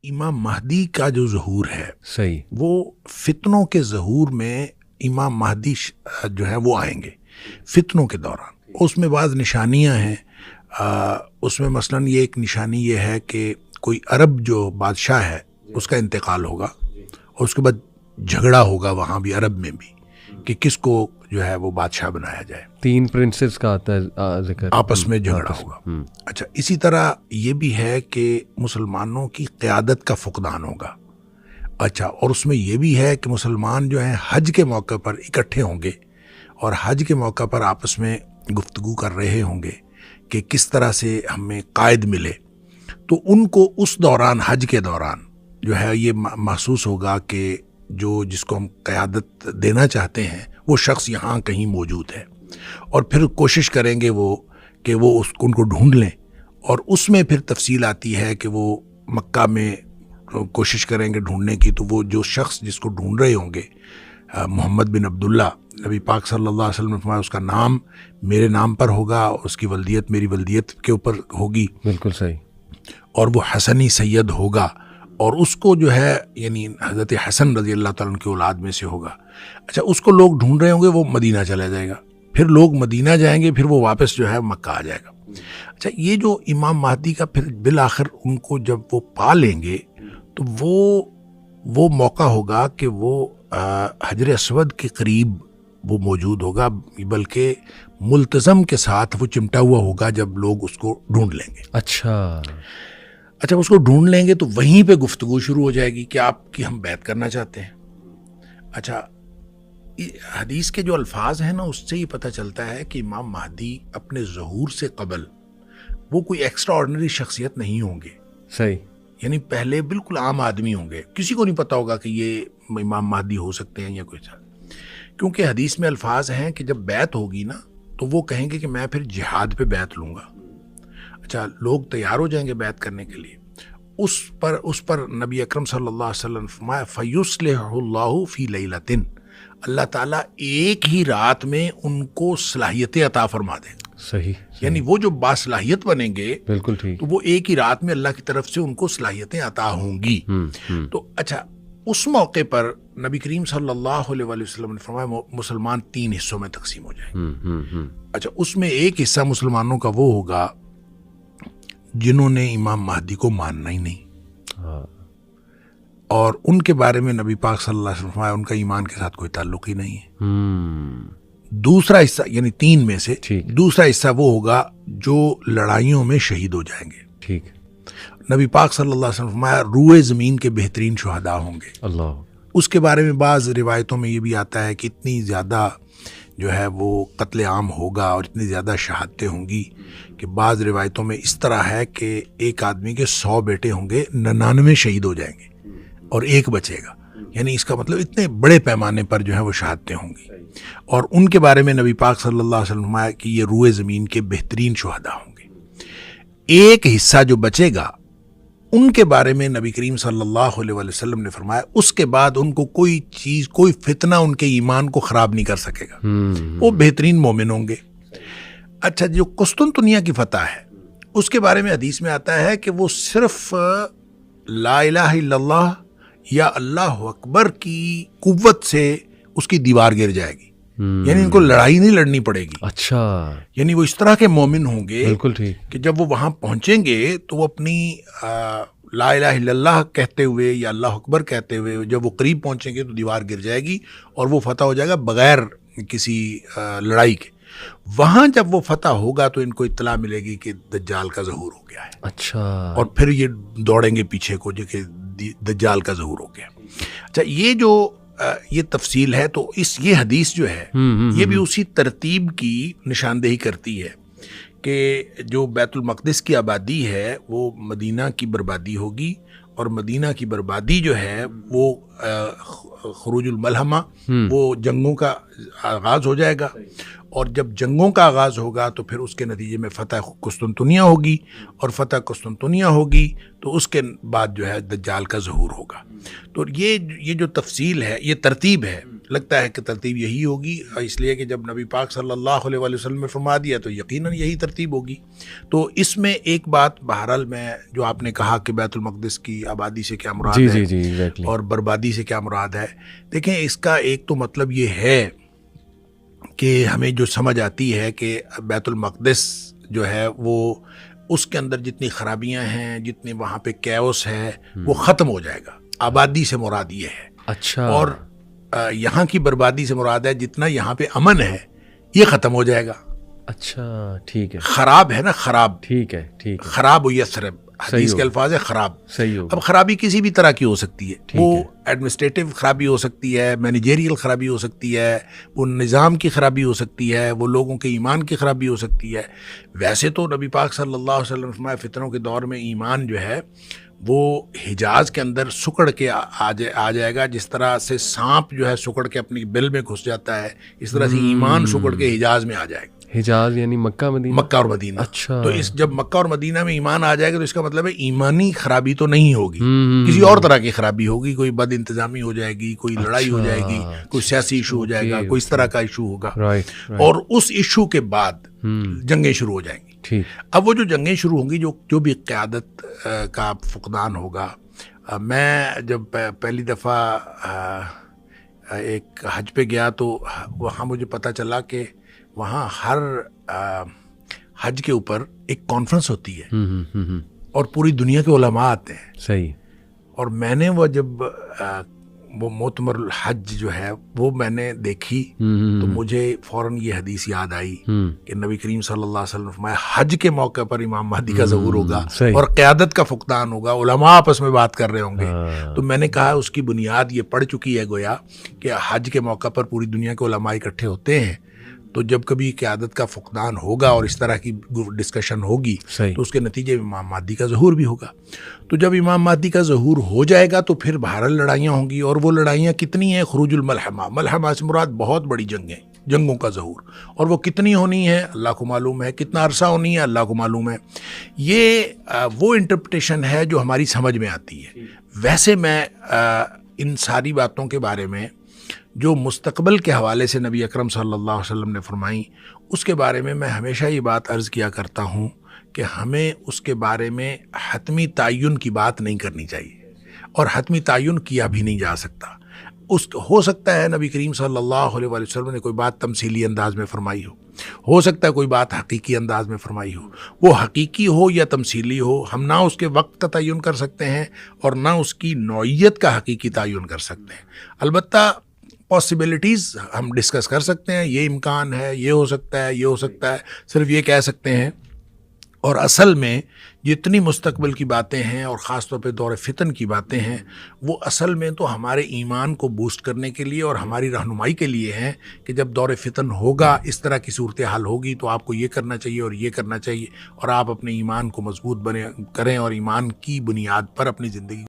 امام مہدی کا جو ظہور ہے صحیح، وہ فتنوں کے ظہور میں امام مہدی جو ہے وہ آئیں گے فتنوں کے دوران. اس میں بعض نشانیاں ہیں. اس میں مثلاً یہ ایک نشانی یہ ہے کہ کوئی عرب جو بادشاہ ہے اس کا انتقال ہوگا اور اس کے بعد جھگڑا ہوگا وہاں بھی عرب میں بھی کہ کس کو جو ہے وہ بادشاہ بنایا جائے. 3 پرنسز کا آتا ہے ذکر، آپس میں جھگڑا ہوگا. اچھا، اسی طرح یہ بھی ہے کہ مسلمانوں کی قیادت کا فقدان ہوگا. اچھا، اور اس میں یہ بھی ہے کہ مسلمان جو ہیں حج کے موقع پر اکٹھے ہوں گے اور حج کے موقع پر آپس میں گفتگو کر رہے ہوں گے کہ کس طرح سے ہمیں قائد ملے. تو ان کو اس دوران، حج کے دوران جو ہے یہ محسوس ہوگا کہ جس کو ہم قیادت دینا چاہتے ہیں وہ شخص یہاں کہیں موجود ہے، اور پھر کوشش کریں گے وہ کہ وہ ان کو ڈھونڈ لیں. اور اس میں پھر تفصیل آتی ہے کہ وہ مکہ میں کوشش کریں گے ڈھونڈنے کی. تو وہ جو شخص جس کو ڈھونڈ رہے ہوں گے محمد بن عبداللہ، نبی پاک صلی اللہ علیہ وسلم نے فرمایا اس کا نام میرے نام پر ہوگا اور اس کی ولدیت میری ولدیت کے اوپر ہوگی. بالکل صحیح. اور وہ حسنی سید ہوگا، اور اس کو جو ہے یعنی حضرت حسن رضی اللہ تعالیٰ عنہ کی اولاد میں سے ہوگا. اچھا، اس کو لوگ ڈھونڈ رہے ہوں گے، وہ مدینہ چلا جائے گا، پھر لوگ مدینہ جائیں گے، پھر وہ واپس جو ہے مکہ آ جائے گا. اچھا، یہ جو امام مہدی کا پھر بالآخر ان کو جب وہ پا لیں گے تو وہ موقع ہوگا کہ وہ حجر اسود کے قریب وہ موجود ہوگا، بلکہ ملتزم کے ساتھ وہ چمٹا ہوا ہوگا جب لوگ اس کو ڈھونڈ لیں گے. اچھا، اس کو ڈھونڈ لیں گے تو وہیں پہ گفتگو شروع ہو جائے گی کہ آپ کی ہم بیعت کرنا چاہتے ہیں. اچھا، حدیث کے جو الفاظ ہیں نا اس سے یہ پتہ چلتا ہے کہ امام مہدی اپنے ظہور سے قبل وہ کوئی ایکسٹرا آرڈنری شخصیت نہیں ہوں گے. صحیح. یعنی پہلے بالکل عام آدمی ہوں گے، کسی کو نہیں پتا ہوگا کہ یہ امام مہدی ہو سکتے ہیں یا کوئی سا. کیونکہ حدیث میں الفاظ ہیں کہ جب بیعت ہوگی نا تو وہ کہیں گے کہ میں پھر جہاد پہ بیعت لوں گا. اچھا، لوگ تیار ہو جائیں گے بیعت کرنے کے لیے. اس پر نبی اکرم صلی اللہ علیہ وسلم فرمایا فَيُصْلِحُ اللَّهُ فِي لَيْلَةٍ، اللہ تعالیٰ ایک ہی رات میں ان کو صلاحیتیں عطا فرما دیں. صحیح. یعنی وہ جو باصلاحیت بنیں گے بالکل ٹھیک، تو وہ ایک ہی رات میں اللہ کی طرف سے ان کو صلاحیتیں عطا ہوں گی. تو اچھا، اس موقع پر نبی کریم صلی اللہ علیہ وسلم نے فرمایا مسلمان 3 حصوں میں تقسیم ہو جائیں گے. اچھا، اس میں ایک حصہ مسلمانوں کا وہ ہوگا جنہوں نے امام مہدی کو ماننا ہی نہیں، اور ان کے بارے میں نبی پاک صلی اللہ علیہ وسلم فرمایا ان کا ایمان کے ساتھ کوئی تعلق ہی نہیں ہے. دوسرا حصہ یعنی 3 میں سے دوسرا حصہ وہ ہوگا جو لڑائیوں میں شہید ہو جائیں گے. ٹھیک. نبی پاک صلی اللہ علیہ وسلم فرمایا روئے زمین کے بہترین شہداء ہوں گے. اللہ. اس کے بارے میں بعض روایتوں میں یہ بھی آتا ہے کہ اتنی زیادہ جو ہے وہ قتل عام ہوگا اور اتنی زیادہ شہادتیں ہوں گی کہ بعض روایتوں میں اس طرح ہے کہ ایک آدمی کے 100 بیٹے ہوں گے، 99 شہید ہو جائیں گے اور ایک بچے گا. یعنی اس کا مطلب اتنے بڑے پیمانے پر جو ہے وہ شہادتیں ہوں گی. اور ان کے بارے میں نبی پاک صلی اللہ علیہ وسلم فرمایا کہ یہ روئے زمین کے بہترین شہداء ہوں گے. ایک حصہ جو بچے گا ان کے بارے میں نبی کریم صلی اللہ علیہ وسلم نے فرمایا اس کے بعد ان کو کوئی چیز، کوئی فتنہ ان کے ایمان کو خراب نہیں کر سکے گا، وہ بہترین مومن ہوں گے. اچھا، جو قسطنطنیہ کی فتح ہے اس کے بارے میں حدیث میں آتا ہے کہ وہ صرف لا الہ الا اللہ یا اللہ اکبر کی قوت سے اس کی دیوار گر جائے گی. یعنی ان کو لڑائی نہیں لڑنی پڑے گی. اچھا، یعنی وہ اس طرح کے مومن ہوں گے بالکل ٹھیک کہ جب وہ وہاں پہنچیں گے تو وہ اپنی لا الہ الا اللہ کہتے ہوئے یا اللہ اکبر کہتے ہوئے جب وہ قریب پہنچیں گے تو دیوار گر جائے گی اور وہ فتح ہو جائے گا بغیر کسی لڑائی کے. وہاں جب وہ فتح ہوگا تو ان کو اطلاع ملے گی کہ دجال کا ظہور ہو گیا ہے. اچھا، اور پھر یہ دوڑیں گے پیچھے کو جو کہ دجال کا ظہور ہو گیا. اچھا، یہ جو یہ تفصیل ہے تو یہ حدیث جو ہے یہ بھی اسی ترتیب کی نشاندہی کرتی ہے کہ جو بیت المقدس کی آبادی ہے وہ مدینہ کی بربادی ہوگی، اور مدینہ کی بربادی جو ہے وہ خروج الملحمہ، وہ جنگوں کا آغاز ہو جائے گا، اور جب جنگوں کا آغاز ہوگا تو پھر اس کے نتیجے میں فتح قسطنطنیہ ہوگی، اور فتح قسطنطنیہ ہوگی تو اس کے بعد جو ہے دجال کا ظہور ہوگا. تو یہ جو تفصیل ہے، یہ ترتیب ہے لگتا ہے کہ ترتیب یہی ہوگی، اس لیے کہ جب نبی پاک صلی اللہ علیہ وآلہ وسلم نے فرما دیا تو یقیناً یہی ترتیب ہوگی۔ تو اس میں ایک بات بہرحال میں جو آپ نے کہا کہ بیت المقدس کی آبادی سے کیا مراد ہے exactly. اور بربادی سے کیا مراد ہے، دیکھیں اس کا ایک تو مطلب یہ ہے کہ ہمیں جو سمجھ آتی ہے کہ بیت المقدس جو ہے وہ اس کے اندر جتنی خرابیاں ہیں، جتنے وہاں پہ کیوس ہے، وہ ختم ہو جائے گا۔ آبادی سے مراد یہ ہے، اچھا، اور یہاں کی بربادی سے مراد ہے جتنا یہاں پہ امن ہے یہ ختم ہو جائے گا۔ اچھا ٹھیک ہے، خراب ہے نا، خراب، ٹھیک ہے ٹھیک ہے، خراب و یثرب، حدیث کے الفاظ ہے خراب۔ صحیح ہوگا، اب خرابی کسی بھی طرح کی ہو سکتی ہے، وہ ایڈمنسٹریٹو خرابی ہو سکتی ہے، مینیجریل خرابی ہو سکتی ہے، وہ نظام کی خرابی ہو سکتی ہے، وہ لوگوں کے ایمان کی خرابی ہو سکتی ہے۔ ویسے تو نبی پاک صلی اللہ علیہ وسلم فرمایا فتنوں کے دور میں ایمان جو ہے وہ حجاز کے اندر سکڑ کے آ جائے گا، جس طرح سے سانپ جو ہے سکڑ کے اپنی بل میں گھس جاتا ہے، اس طرح سے ایمان سکڑ کے حجاز میں آ جائے گا۔ حجاز یعنی مکہ مدینہ، مکہ اور مدینہ۔ اچھا، تو جب مکہ اور مدینہ میں ایمان آ جائے گا تو اس کا مطلب ہے ایمانی خرابی تو نہیں ہوگی، کسی اور طرح کی خرابی ہوگی، کوئی بد انتظامی ہو جائے گی، کوئی لڑائی ہو جائے گی، کوئی سیاسی ایشو ہو جائے گا، کوئی اس طرح کا ایشو ہوگا، اور اس ایشو کے بعد جنگیں شروع ہو جائیں گی۔ اب وہ جو جنگیں شروع ہوں گی، جو بھی قیادت کا فقدان ہوگا، میں جب پہلی دفعہ ایک حج پہ گیا تو وہاں مجھے پتہ چلا کہ وہاں ہر حج کے اوپر ایک کانفرنس ہوتی ہے اور پوری دنیا کے علماء آتے ہیں۔ صحیح۔ اور میں نے وہ جب وہ معتمر الحج جو ہے وہ میں نے دیکھی تو مجھے فوراً یہ حدیث یاد آئی کہ نبی کریم صلی اللہ علیہ وسلم نے فرمایا حج کے موقع پر امام مہدی کا ظہور ہوگا اور قیادت کا فقدان ہوگا، علماء آپس میں بات کر رہے ہوں گے۔ تو میں نے کہا اس کی بنیاد یہ پڑ چکی ہے گویا کہ حج کے موقع پر پوری دنیا کے علماء اکٹھے ہوتے ہیں، تو جب کبھی قیادت کا فقدان ہوگا اور اس طرح کی ڈسکشن ہوگی تو اس کے نتیجے میں امام مہدی کا ظہور بھی ہوگا۔ تو جب امام مہدی کا ظہور ہو جائے گا تو پھر بہرحال لڑائیاں ہوں گی، اور وہ لڑائیاں کتنی ہیں؟ خروج الملحمہ، ملحمہ سے مراد بہت بڑی جنگیں، جنگوں کا ظہور، اور وہ کتنی ہونی ہے اللہ کو معلوم ہے، کتنا عرصہ ہونی ہے اللہ کو معلوم ہے۔ یہ وہ انٹرپریٹیشن ہے جو ہماری سمجھ میں آتی ہے۔ ویسے میں ان ساری باتوں کے بارے میں جو مستقبل کے حوالے سے نبی اکرم صلی اللہ علیہ وسلم نے فرمائی، اس کے بارے میں ہمیشہ یہ بات عرض کیا کرتا ہوں کہ ہمیں اس کے بارے میں حتمی تعین کی بات نہیں کرنی چاہیے، اور حتمی تعین کیا بھی نہیں جا سکتا۔ ہو سکتا ہے نبی کریم صلی اللہ علیہ وسلم نے کوئی بات تمثیلی انداز میں فرمائی ہو سکتا ہے کوئی بات حقیقی انداز میں فرمائی ہو، وہ حقیقی ہو یا تمثیلی ہو، ہم نہ اس کے وقت کا تعین کر سکتے ہیں اور نہ اس کی نوعیت کا حقیقی تعین کر سکتے ہیں۔ البتہ پاسبلٹیز ہم ڈسکس کر سکتے ہیں، یہ امکان ہے، یہ ہو سکتا ہے، یہ ہو سکتا ہے، صرف یہ کہہ سکتے ہیں۔ اور اصل میں جتنی مستقبل کی باتیں ہیں اور خاص طور پہ دور فتن کی باتیں ہیں، وہ اصل میں تو ہمارے ایمان کو بوسٹ کرنے کے لیے اور ہماری رہنمائی کے لیے ہیں کہ جب دور فتن ہوگا، اس طرح کی صورتحال ہوگی تو آپ کو یہ کرنا چاہیے اور یہ کرنا چاہیے، اور آپ اپنے ایمان کو مضبوط کریں اور ایمان کی بنیاد پر اپنی زندگی